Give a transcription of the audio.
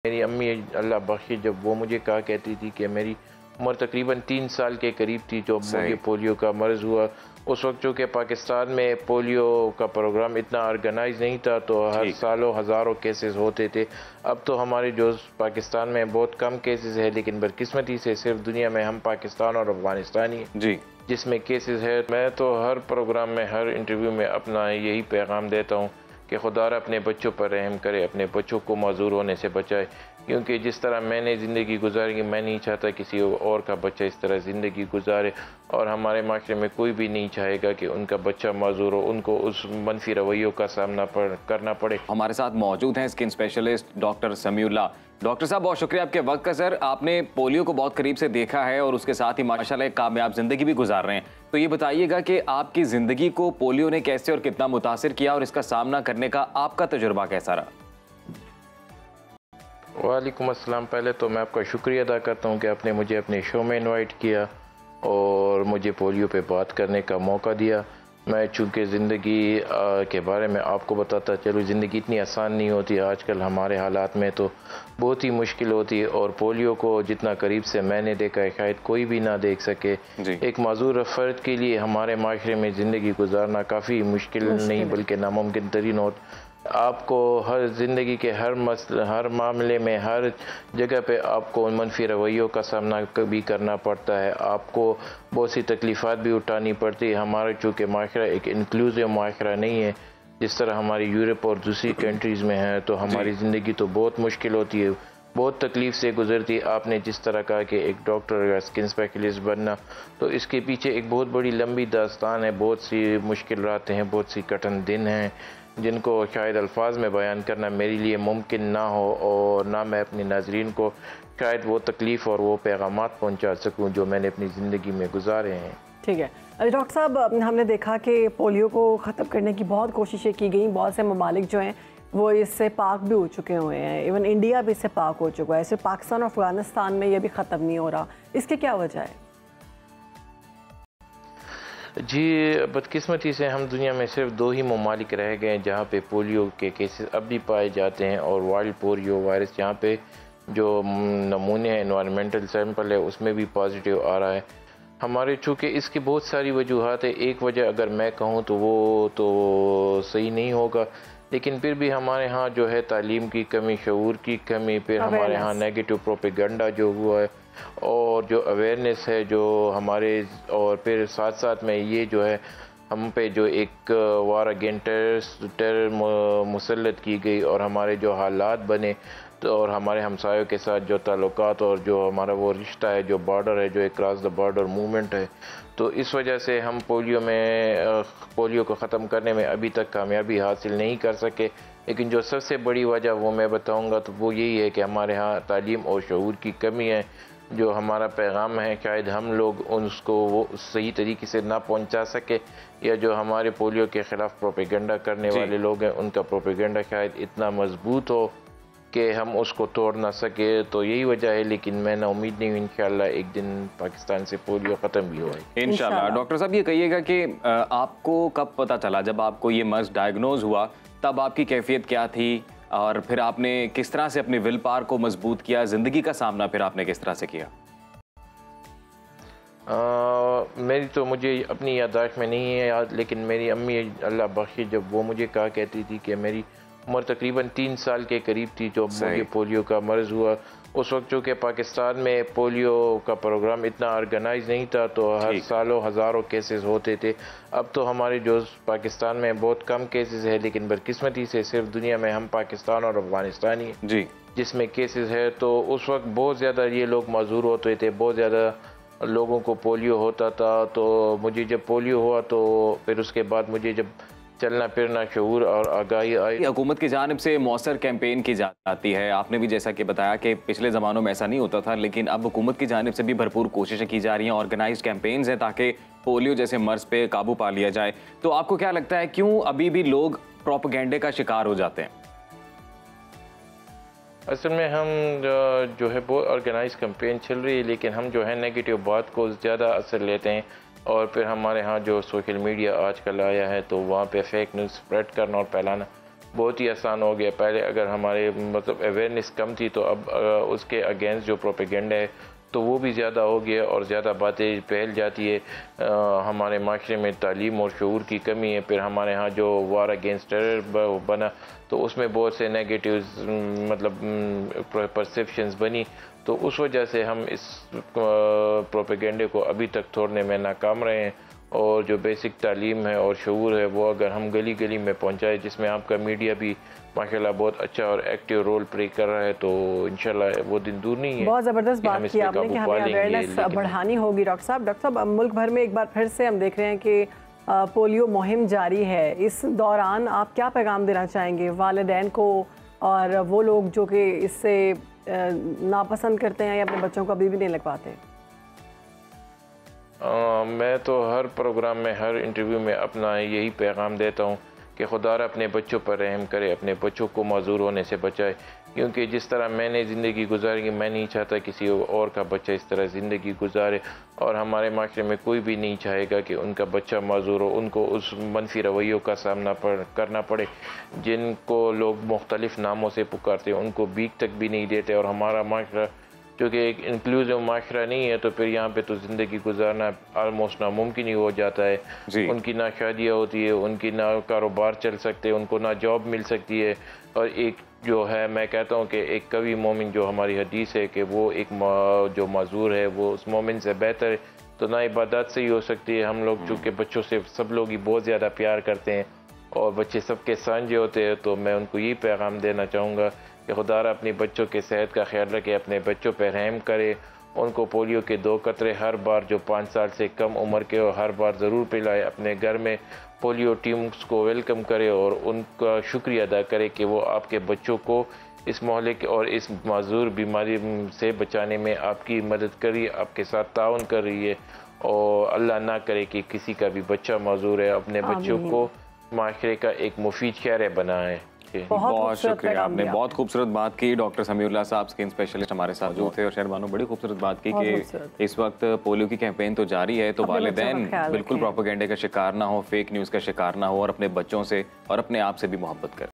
मेरी अम्मी अल्लाह बख्शे, जब वो मुझे कहा करती थी कि मेरी उम्र तकरीबन 3 साल के करीब थी जब मुझे पोलियो का मर्ज़ हुआ। उस वक्त चूँकि पाकिस्तान में पोलियो का प्रोग्राम इतना ऑर्गेनाइज नहीं था, तो हर सालों हज़ारों केसेस होते थे। अब तो हमारे जो पाकिस्तान में बहुत कम केसेस है, लेकिन बदकिस्मती से सिर्फ दुनिया में हम पाकिस्तान और अफगानिस्तान ही जी जिसमें केसेस है। मैं तो हर प्रोग्राम में, हर इंटरव्यू में अपना यही पैगाम देता हूँ कि खुदारा अपने बच्चों पर रहम करे, अपने बच्चों को माजूर होने से बचाए, क्योंकि जिस तरह मैंने ज़िंदगी गुजारी, मैं नहीं चाहता किसी और का बच्चा इस तरह ज़िंदगी गुजारे, और हमारे माशरे में कोई भी नहीं चाहेगा कि उनका बच्चा माजूर हो, उनको उस मनफी रवैयों का सामना करना पड़े। हमारे साथ मौजूद हैं skin specialist doctor Samiullah. Doctor साहब, बहुत शुक्रिया आपके वक्त का। सर, आपने पोलियो को बहुत करीब से देखा है और उसके साथ ही माशाल्लाह एक कामयाब ज़िंदगी भी गुजार रहे हैं, तो ये बताइएगा कि आपकी ज़िंदगी को पोलियो ने कैसे और कितना मुतासिर किया और इसका सामना करने का आपका तजुर्बा कैसा रहा? वालेकुम अस्सलाम। पहले तो मैं आपका शुक्रिया अदा करता हूँ कि आपने मुझे अपने शो में इनवाइट किया और मुझे पोलियो पे बात करने का मौका दिया। मैं चूँकि ज़िंदगी के बारे में आपको बताता चलूँ, ज़िंदगी इतनी आसान नहीं होती आजकल हमारे हालात में, तो बहुत ही मुश्किल होती है, और पोलियो को जितना करीब से मैंने देखा है शायद कोई भी ना देख सके। एक माजूर फ़र्द के लिए हमारे माशरे में ज़िंदगी गुजारना काफ़ी मुश्किल नहीं बल्कि नामुमकिन तरीन हो। आपको हर ज़िंदगी के हर मामले में, हर जगह पे आपको मनफी रवैयों का सामना भी करना पड़ता है, आपको बहुत सी तकलीफ़ात भी उठानी पड़ती है। हमारा चूँकि माशरा एक इंक्लूसिव माशरा नहीं है जिस तरह हमारी यूरोप और दूसरी कंट्रीज़ में है, तो हमारी ज़िंदगी तो बहुत मुश्किल होती है, बहुत तकलीफ़ से गुजरती है। आपने जिस तरह कहा कि एक डॉक्टर या स्किन स्पेशलिस्ट बनना, तो इसके पीछे एक बहुत बड़ी लंबी दास्तान है, बहुत सी मुश्किल रातें हैं, बहुत सी कठिन दिन हैं जिनको शायद अल्फाज में बयान करना मेरे लिए मुमकिन ना हो, और ना मैं अपने नाजरीन को शायद वो तकलीफ़ और वो पैगामात पहुंचा सकूं जो मैंने अपनी ज़िंदगी में गुजारे हैं। ठीक है डॉक्टर साहब, हमने देखा कि पोलियो को ख़त्म करने की बहुत कोशिशें की गई, बहुत से ममालिक जो हैं वो इससे पाक भी हो चुके हुए हैं, इवन इंडिया भी इससे पाक हो चुका है, सिर्फ पाकिस्तान और अफगानिस्तान में ये भी ख़त्म नहीं हो रहा, इसकी क्या वजह है? जी, बदकिस्मती से हम दुनिया में सिर्फ 2 ही ममालिक रह गए हैं जहाँ पे पोलियो के केसेस अब भी पाए जाते हैं, और वाइल्ड पोलियो वायरस जहाँ पे जो नमूने हैं, एनवायरमेंटल सैंपल है, उसमें भी पॉजिटिव आ रहा है। हमारे चूँकि इसकी बहुत सारी वजूहत है, एक वजह अगर मैं कहूँ तो वो तो सही नहीं होगा, लेकिन फिर भी हमारे यहाँ जो है तालीम की कमी, शऊर की कमी, फिर हमारे यहाँ नेगेटिव प्रोपेगेंडा जो हुआ है, और जो अवेयरनेस है जो हमारे, और फिर साथ साथ में ये जो है हम पे जो एक वार अगेंस्ट टेरर मुसल्लत की गई, और हमारे जो हालात बने, तो और हमारे हमसायों के साथ जो ताल्लुकात और जो हमारा वो रिश्ता है, जो बॉर्डर है, जो एक क्रॉस द बॉर्डर मूवमेंट है, तो इस वजह से हम पोलियो को ख़त्म करने में अभी तक कामयाबी हासिल नहीं कर सके। लेकिन जो सबसे बड़ी वजह वो मैं बताऊंगा तो वो यही है कि हमारे यहाँ तालीम और शऊर की कमी है। जो हमारा पैगाम है शायद हम लोग उसको वो सही तरीके से ना पहुंचा सके, या जो हमारे पोलियो के ख़िलाफ़ प्रोपेगेंडा करने वाले लोग हैं उनका प्रोपेगेंडा शायद इतना मजबूत हो कि हम उसको तोड़ ना सके, तो यही वजह है। लेकिन मैं ना उम्मीद नहीं हूँ, इंशाल्लाह एक दिन पाकिस्तान से पोलियो ख़त्म भी होगा इंशाल्लाह। डॉक्टर साहब, ये कहिएगा कि आपको कब पता चला, जब आपको ये मर्ज़ डायग्नोज हुआ तब आपकी कैफियत क्या थी, और फिर आपने किस तरह से अपने विल पावर को मजबूत किया, ज़िंदगी का सामना फिर आपने किस तरह से किया? मेरी तो मुझे अपनी याददाश्त में नहीं है याद, लेकिन मेरी अम्मी अल्लाह बख्शे, जब वो मुझे कहा करती थी कि मेरी उम्र तकरीबन 3 साल के करीब थी जब मुझे पोलियो का मर्ज़ हुआ। उस वक्त चूँकि पाकिस्तान में पोलियो का प्रोग्राम इतना ऑर्गेनाइज नहीं था, तो हर सालों हज़ारों केसेस होते थे। अब तो हमारे जो पाकिस्तान में बहुत कम केसेस है, लेकिन बदकिस्मती से सिर्फ दुनिया में हम पाकिस्तान और अफगानिस्तान ही जी जिसमें केसेस है। तो उस वक्त बहुत ज़्यादा ये लोग माजूर होते थे, बहुत ज़्यादा लोगों को पोलियो होता था। तो मुझे जब पोलियो हुआ तो फिर उसके बाद मुझे जब चलना फिरना, शऊर और आगाही आई। हुकूमत की जानिब से मौसर कैंपेन की जाती है, आपने भी जैसा कि बताया कि पिछले ज़मानों में ऐसा नहीं होता था, लेकिन अब हुकूमत की जानिब से भी भरपूर कोशिशें की जा रही हैं, ऑर्गेनाइज्ड कैंपेन्स हैं ताकि पोलियो जैसे मर्ज़ पे काबू पा लिया जाए। तो आपको क्या लगता है, क्यों अभी भी लोग प्रोपेगेंडे का शिकार हो जाते हैं? असल में हम जो है वो ऑर्गेनाइज कैंपेन चल रही है, लेकिन हम जो है नेगेटिव बात को ज़्यादा असर लेते हैं, और फिर हमारे यहाँ जो सोशल मीडिया आजकल आया है तो वहाँ पे फेक न्यूज़ स्प्रेड करना और फैलाना बहुत ही आसान हो गया। पहले अगर हमारे मतलब अवेयरनेस कम थी तो अब उसके अगेंस्ट जो प्रोपेगेंडा है तो वो भी ज़्यादा हो गया और ज़्यादा बातें फैल जाती है। हमारे माशरे में तालीम और शऊर की कमी है। फिर हमारे यहाँ जो वार अगेंस्ट टेरर बना तो उसमें बहुत से नेगेटिव्स मतलब परसेप्शंस बनी, तो उस वजह से हम इस प्रोपेगेंडे को अभी तक तोड़ने में नाकाम रहे हैं। और जो बेसिक तालीम है और शऊर है वो अगर हम गली गली में पहुँचाए, जिसमें आपका मीडिया भी माशाल्लाह बहुत अच्छा और एक्टिव रोल प्ले कर रहा है, तो इंशाल्लाह वो दिन दूर नहीं है। बहुत ज़बरदस्त बात की आपने कि हमें अवेयरनेस बढ़ानी होगी। डॉक्टर साहब अब मुल्क भर में एक बार फिर से हम देख रहे हैं कि पोलियो मुहिम जारी है। इस दौरान आप क्या पैगाम देना चाहेंगे वालिदैन को और वो लोग जो कि इससे नापसंद करते हैं या अपने बच्चों को अभी भी नहीं लगवाते? मैं तो हर प्रोग्राम में, हर इंटरव्यू में अपना यही पैगाम देता हूँ कि खुदारा अपने बच्चों पर रहम करे, अपने बच्चों को माजूर होने से बचाए। क्योंकि जिस तरह मैंने ज़िंदगी गुजारी, मैं नहीं चाहता किसी और का बच्चा इस तरह ज़िंदगी गुजारे, और हमारे माशरे में कोई भी नहीं चाहेगा कि उनका बच्चा माजूर हो, उनको उस मनफी रवैयों का सामना करना पड़े। जिनको लोग मुख्तलिफ नामों से पुकारते हैं उनको भीख तक भी नहीं देते। और हमारा माशरा क्योंकि एक इंक्लूसिव माशरा नहीं है, तो फिर यहाँ पे तो ज़िंदगी गुजारना आलमोस्ट नामुमकिन ही हो जाता है। उनकी ना शादियाँ होती है, उनकी ना कारोबार चल सकते, उनको ना जॉब मिल सकती है। और एक जो है, मैं कहता हूँ कि एक कवि मोमिन जो हमारी हदीस है कि वो एक जो माजूर है वो उस मोमिन से बेहतर है, तो ना इबादत से ही हो सकती है। हम लोग चूँकि बच्चों से सब लोग ही बहुत ज़्यादा प्यार करते हैं और बच्चे सबके सांझे होते हैं, तो मैं उनको यही पैगाम देना चाहूँगा कि खुदारा अपने बच्चों के सेहत का ख्याल रखे, अपने बच्चों पर रहम करे, उनको पोलियो के 2 कतरे हर बार जो 5 साल से कम उम्र के हो हर बार ज़रूर पिलाए। अपने घर में पोलियो टीम्स को वेलकम करे और उनका शुक्रिया अदा करे कि वो आपके बच्चों को इस मोहल्ले के और इस माजूर बीमारी से बचाने में आपकी मदद करी, आपके साथ ताउन कर रही है। और अल्लाह ना करे कि किसी का भी बच्चा माजूर है, अपने बच्चों को माशरे का एक मुफीद शहर बनाए। बहुत शुक्रिया, आपने बहुत खूबसूरत बात की। डॉक्टर समीउल्लाह साहब स्किन स्पेशलिस्ट हमारे साथ जो थे, और शहरबानो बड़ी खूबसूरत बात की कि इस वक्त पोलियो की कैंपेन तो जारी है, तो वालिदैन बिल्कुल प्रोपेगेंडे का शिकार ना हो, फेक न्यूज़ का शिकार ना हो, और अपने बच्चों से और अपने आप से भी मोहब्बत करें।